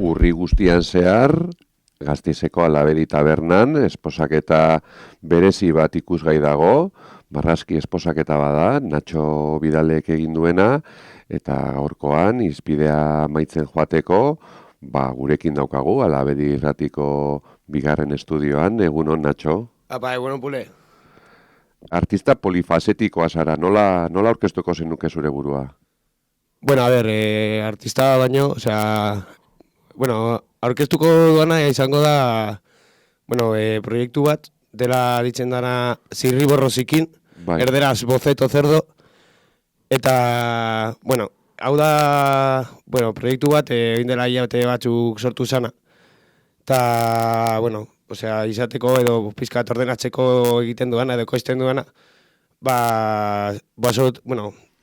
urri guztian zehar, Gasteizeko Alabedi tabernan, esposaketa berezi bat ikusgai dago, marrazki esposaketa bada, Natxo Bidalek egin duena, eta gaurkoan, izpidea maitzen joateko, gurekin daukagu, Alabedi irratiko bigarren estudioan, egunon Natxo? Egunon Pule. Artista polifasetikoa zara, nola aurkeztuko zenuke zure burua? Bueno, artista baino, aurkeztuko duana izango da, proiektu bat, dela ditzen dana Zirriborrozikin, erderaz boceto cerdo, eta, hau da, proiektu bat, egin dela hilabete batzuk sortu zana, eta, izateko edo pizkat ordenatzeko egiten duana, edo koizten duana,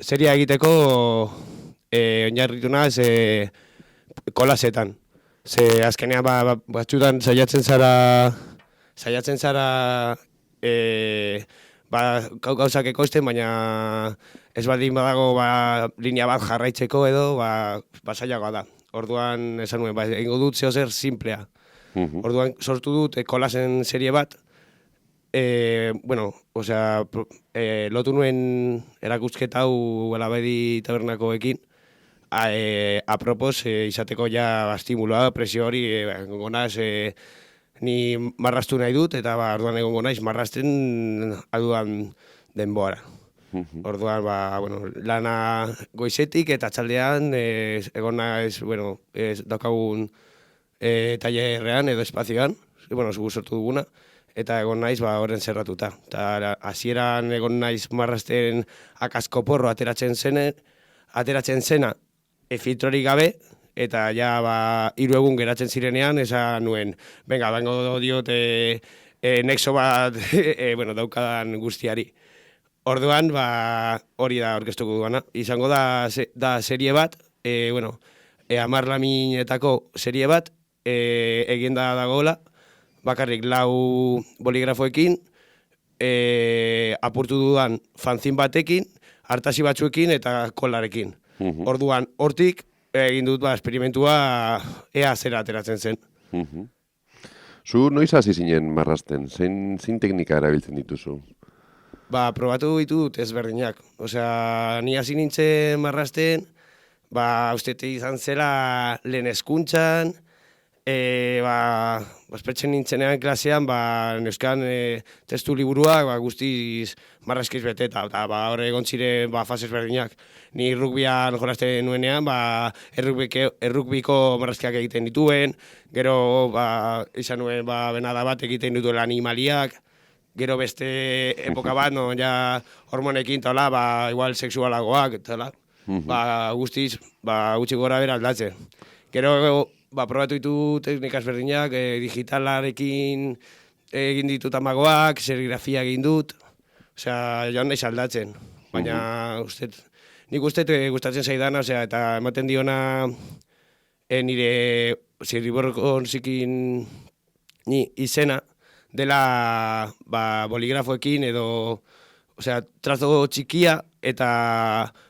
seria egiteko oinarritu naz kolasetan. Ze azkenean batzutan saiatzen zara gauzak ekoizten, baina ez baldin badago linea bat jarraitzeko edo zailagoa da. Orduan esan nuen, egingo dut zehozer simplea. Orduan sortu dut kolasen serie bat, lotu nuen erakusketa hau Alabedi tabernakoekin, apropos izateko ja estimuloa, presio hori, gonaz, ni marraztu nahi dut, eta orduan egongo naiz marrazten aduan denbora. Orduan, lana goizetik eta txaldean, egon naiz, daukagun tailerrean edo espazioan, zugu sortu duguna, eta egon naiz horren zerratuta. Eta hasieran egon naiz marrazten akasko porro ateratzen zena, filtrorik gabe, eta ja 3 egun geratzen zirenean, esan nuen, bango diot nexo bat daukadan guztiari. Orduan, hori da aurkeztuko duana. Izango da serie bat, 10 laminetako serie bat, egin dagoela, bakarrik 4 boligrafoekin, apurtu dudan fanzin batekin, artasi batzuekin eta kolarekin. Orduan, hortik egin dut esperimentua ea zera ateratzen zen. Zu noiz hasi zinen marrazten? Zein teknika erabiltzen dituzu? Probatu ditut ezberdinak. Ni hasi nintzen marrazten, uste izan zela lehen hezkuntzan, espetxen nintzenean klasean, neuzkan testu liburuak guztiz marrazkiz beteta, eta hor egon ziren fasez berdinak. Ni rugbian jolazten nuenean, errugbiko marrazkiak egiten dituen, gero izan nuen benada bat egiten dituen animaliak, gero beste epoka bat, hormonekin tala, igual sexualagoak, tala, guztiz, gutxi gora bera aldatzen. Gero, probatu ditu teknikaz berdinak, digitalarekin egin ditut amagoak, serigrafia egin dut, joan naiz aldatzen. Baina, nik gustatzen zaidana, eta ematen diona nire Zirriborrozikin izena, dela boligrafoekin edo, trazo txikia eta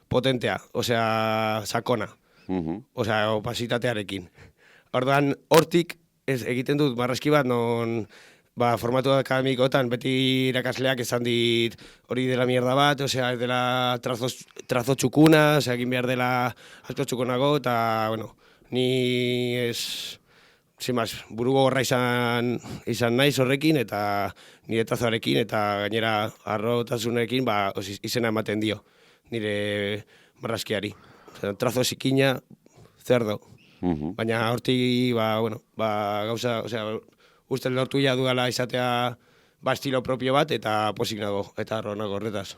potentea, sakona, opasitatearekin. Orduan, hortik egiten dut marrazki bat, non formatu akademikoetan beti irakasleak esan dit hori dela mierda bat, dela trazo txukuna, egin behar dela asko txukunago, eta, ni buru gogorra izan naiz horrekin, eta nire trazoarekin, eta gainera arrotasunekin izena ematen dio nire marrazkiari. Trazo zikina, cerdo. Baina hortik, gauza, uste lortu ja duela izatea estilo propio bat, eta posik nago, eta arronago horretaz.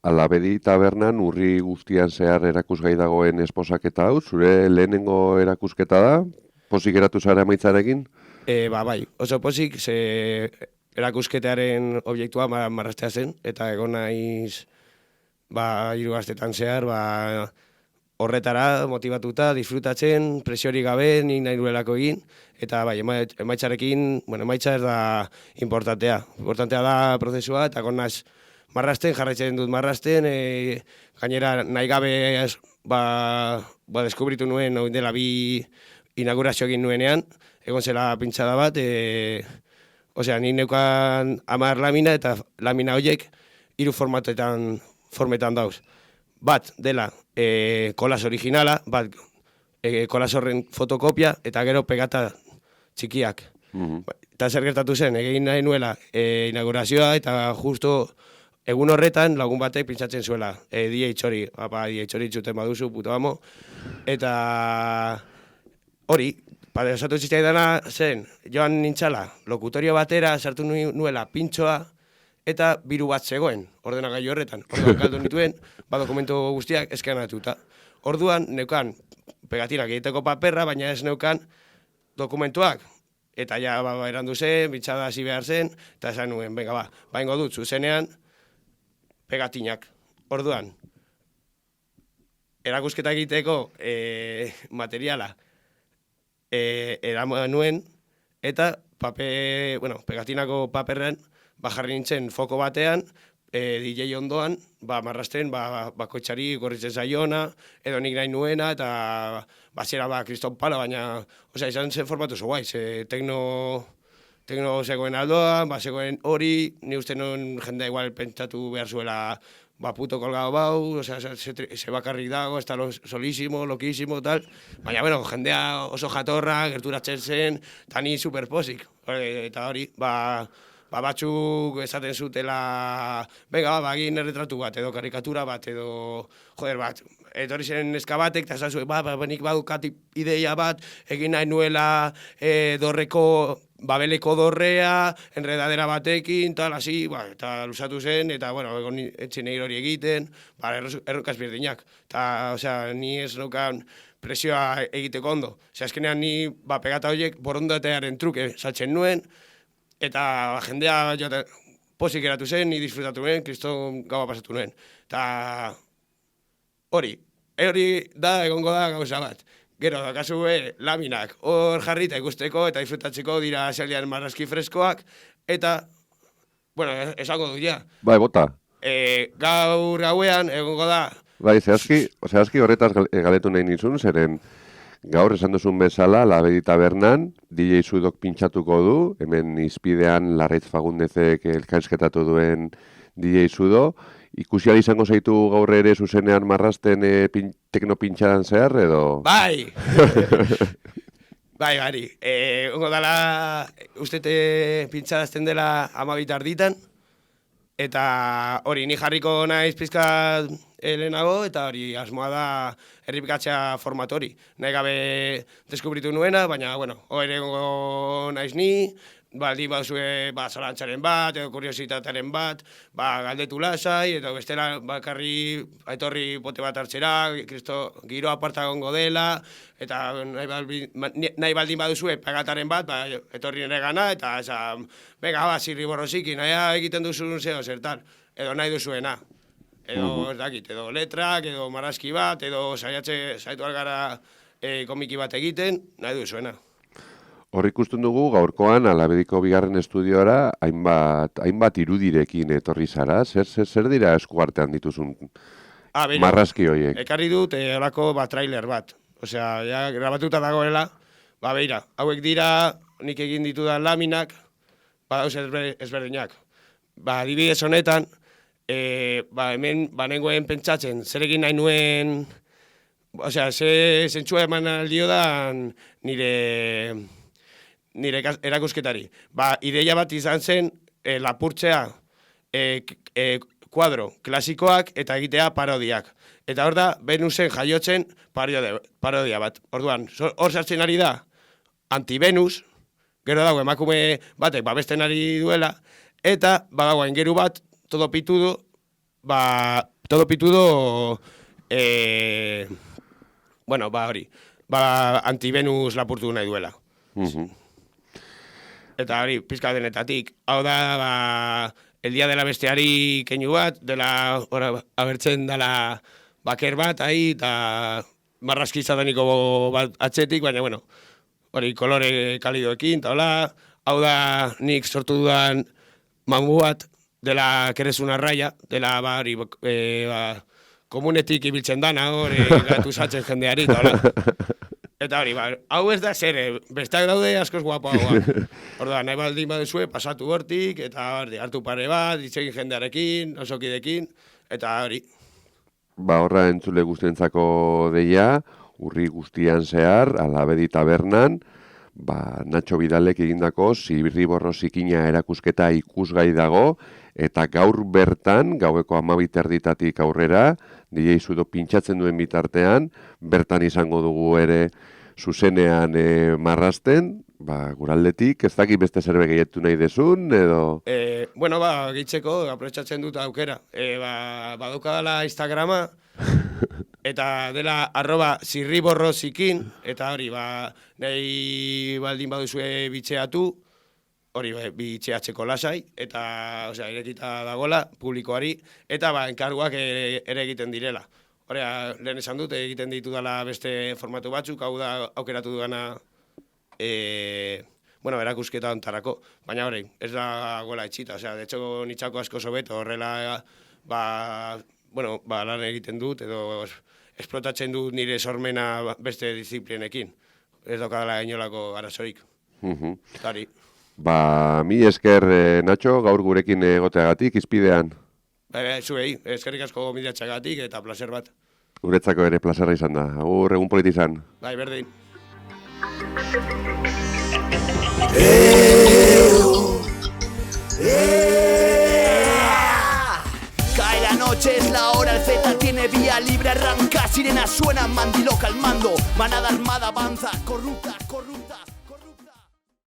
Alabedi tabernan urri guztian zehar erakusgai dagoen esposaketa hau, zure lehenengo erakusketa da? Posik geratu zara emaitzarekin? Bai, oso posik, erakusketearen objektua marraztea zen, eta egon naiz 3 astetan zehar, horretara motibatuta, disfrutatzen, presiorik gabe, nik nahi duelako egin, eta emaitzarekin, emaitza ez da importantea. Importantea da prozesua, eta egon naiz marrazten, jarraitzen dut marrazten, gainera nahi gabe deskubritu nuen, dela 2 inaugurazio egin nuenean, egon zela pintxada bat, osea, ni neukan 10 lamina eta lamina horiek 3 formetan dauz. Bat dela kolas originala, bat kolas horren fotokopia eta gero pegata txikiak. Eta zer gertatu zen, egin nahi nuela inaugurazioa eta justo egun horretan lagun batek pintzatzen zuela, DH hori, DH hori txuten baduzu, puto amo, eta hori, esatu zitzaidana zen, joan nintzala, lokutorio batera, sartu nuela pintxoa, eta biru bat zegoen, ordenagailu horretan. Orduan galdu nituen, dokumentu guztiak eskanatuta. Orduan, neukan pegatinak egiteko paperra, baina ez neukan dokumentuak. Eta ja, erandu zen, bitxada hasi behar zen, eta esan nuen, venga, ingo dut, zuzenean, pegatinak. Orduan, erakusketa egiteko materiala eraman nuen, eta pegatinako paperren jarri nintzen foko batean, DJ ondoan, marrasten bakoitzari gorritzen zaiona, edo nik nahi nuena, eta zera kriston pala, baina, izan zen formatu zo guai, tekno zegoen aldoan, zegoen hori, ni uste non jendea igual pentsatu behar zuela, puto kolgado bau, se bakarrik dago, ez da solísimo, lokísimo, tal. Baina, bueno, jendea oso jatorra, gerturatzen zen, eta ni superposik. Eta hori, batzuk esaten zutela, venga, egin erretratu bat, edo karikatura bat, edo, etorri zen neska batek, eta esan zuen, nik badukat ideia bat, egin nahi nuela babeleko dorrea, enredadera batekin, tal, hasi, eta lusatu zen, eta, bueno, egon etxen egin hori egiten, erronkaz birdinak. Eta, ni ez nukan presioa egiteko ondo. Azkenean ni, pegata horiek borondatearen truke saltzen nuen, eta jendea pozik eratu zen, ni disfrutatu nuen, kriston gaua pasatu nuen. Eta hori da, egongo da gauza bat. Gero, dakazue, laminak hor jarrita ikusteko eta disfrutatzeko dira zelian marrazki freskoak, eta, bueno, esango du ja. Bota. Gaur gauean, egongo da. Zehazki horretaz galetu nahi nizun, zeren gaur esan duzun bezala, Labedi Tabernan, DJ Sudok pintxatuko du, hemen izpidean Larraitz Fagundezek elkarrizketatu duen DJ Sudo, ikusi izango zaitu gaur ere zuzenean marrazten tekno pintxadan zehar, edo? Bai! Bai. Ongo dala, ustete pintxadazten dela 12 arditan, eta hori, ni jarriko naiz pizkat lehenago, eta hori asmoa da errepikatzea format hori. Nahi gabe deskubritu nuena, baina, bueno, hori naiz ni, baldin baduzue zalantzaren bat, edo kuriositatearen bat, galdetu lasai, edo bestela bakarri etorri bote bat hartzera, giro aparta gongo dela, eta nahi baldin baduzue pegataren bat, etorri nire gana, eta esan, venga, zirri borrosiki, nahi egiten duzun zeo zertan, edo nahi duzuena. Edo, ez dakit, edo letrak, edo marrazki bat, edo saiatu algara komiki bat egiten, nahi duzuena. Hor ikusten dugu gaurkoan Labediko bigarren estudiora hainbat irudirekin etorri zara. Zer dira eskuartean dituzun marrazki horiek? Ekarri dut horako trailer bat. Osea, grabatuta dagoela, beira, hauek dira nik egin ditudan laminak, badauz ezberdinak. Adibidez honetan, hemen nengoen pentsatzen, zer egin nahi nuen, ze zentzua eman aldio da nire erakusketari. Ideia bat izan zen lapurtzea kuadro klasikoak eta egitea parodiak. Eta hor da, Venusen jaiotzen parodia bat. Orduan, hor sartzen ari da anti-Venus, gero dago emakume batek babesten ari duela, eta badago engeru bat, todo pitudo, hori, anti-Venus lapurtu nahi duela. Eta hori, pizka denetatik, hau da, el dia dela besteari keinu bat, dela, abertzen dela baker bat, eta marrazki zataniko bat atzetik, baina, bueno, hori, kolore kalidoekin, eta hola, hau da, nik sortu dudan mamu bat, dela kerezuna raia, dela, hori, komunetik ibiltzen dana, hori, gatu zatzen jendeari, eta hola. Eta hori, hau ez da zer, besteak daude askoz guapoagoa. Orduan, nahi baldin baduzue, pasatu hortik, eta hartu pare bat, itzegin jendearekin, osokidekin, eta hori. Horra entzule guztientzako deia, urri guztian zehar, Alabedi tabernan, Nacho Vidalek egindako Zirriborro Zikina erakusketa ikusgai dago, eta gaur bertan, gaueko 12:00 aurrera, DJ Sudo pintxatzen duen bitartean, bertan izango dugu ere zuzenean marrasten, guraldetik, ez dakit beste zerbe gehiatu nahi dezun, edo... Gehitzeko, aprotxatzen dut aukera. Badaukadala Instagrama, eta dela @zirriborrozikin, eta hori, nahi baldin baduzue bitxeatu, hori, bitxeatzeko lasai, eta, irekita dagola, publikoari, eta, enkarguak ere egiten direla. Hori, lehen esan dut, egiten ditudala beste formatu batzuk, hau da aukeratu dugana, erakusketa ontarako, baina hori, ez da gola etxita, de hecho, nitxako asko sobeto, horrela, lan egiten dut, edo esplotatzen dut nire sormena beste disiplinekin. Ez daukadala inolako arazorik. Tari. Mi esker, Nacho, gaur gurekin egoteagatik, izpidean. Zuei, eskerrik asko gomidatxagatik eta placer bat. Guretzako ere plazerra izan da. Agur, egun polit izan. Berdin. Cae la noche, es la hora, el Z tiene vía libre, arranca, sirenas suenan, mandilo calmando, manada armada avanza, corrupta.